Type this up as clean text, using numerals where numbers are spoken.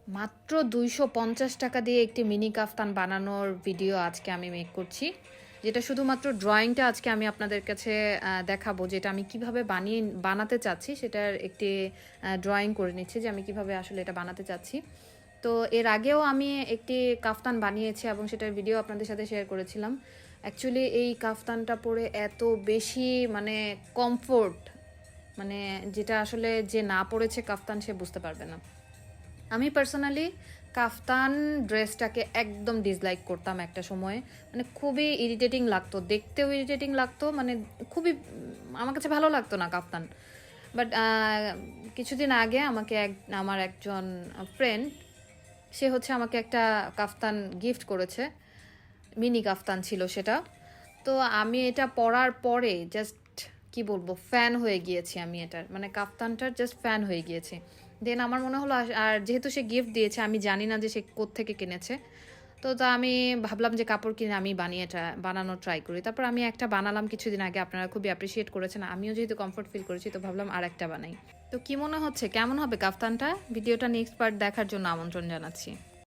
মাত্র ২৫০ টাকা দিয়ে একটি মিনি কাফতান বানানোর ভিডিও আজকে আমি মেক করছি, যেটা শুধুমাত্র ড্রয়িংটা আজকে আমি আপনাদের কাছে দেখাবো, যেটা আমি কিভাবে বানাতে চাচ্ছি সেটার একটি ড্রয়িং করে নিচ্ছি যে আমি কিভাবে আসলে এটা বানাতে চাচ্ছি। তো এর আগেও আমি একটি কাফতান বানিয়েছি এবং সেটার ভিডিও আপনাদের সাথে শেয়ার করেছিলাম। অ্যাকচুয়ালি এই কাফতানটা পরে এত বেশি মানে কমফোর্ট, মানে যেটা আসলে যে না পরেছে কাফতান সে বুঝতে পারবে না। আমি পার্সোনালি কাফতান ড্রেসটাকে একদম ডিসলাইক করতাম একটা সময়ে, মানে খুবই ইরিটেটিং লাগতো, দেখতেও ইরিটেটিং লাগতো, মানে খুবই আমার কাছে ভালো লাগতো না কাফতান। বাট কিছুদিন আগে আমাকে আমার একজন ফ্রেন্ড, সে হচ্ছে আমাকে একটা কাফতান গিফট করেছে, মিনি কাফতান ছিল সেটা। তো আমি এটা পরার পরে জাস্ট কি বলবো, ফ্যান হয়ে গিয়েছি আমি এটার, মানে কাফতানটার জাস্ট ফ্যান হয়ে গিয়েছি। দেন আমার মনে হলো আর যেহেতু সে গিফট দিয়েছে, আমি জানি না যে সে কোত্থেকে কিনেছে, তো তা আমি ভাবলাম যে কাপড় কিনে আমি বানানোর ট্রাই করি। তারপর আমি একটা বানালাম কিছুদিন আগে, আপনারা খুবই অ্যাপ্রিসিয়েট করেছেন, আমিও যেহেতু কমফোর্ট ফিল করেছি তো ভাবলাম আর একটা বানাই। তো কি মনে হচ্ছে কেমন হবে কাফতানটা? ভিডিওটা নেক্সট পার্ট দেখার জন্য আমন্ত্রণ জানাচ্ছি।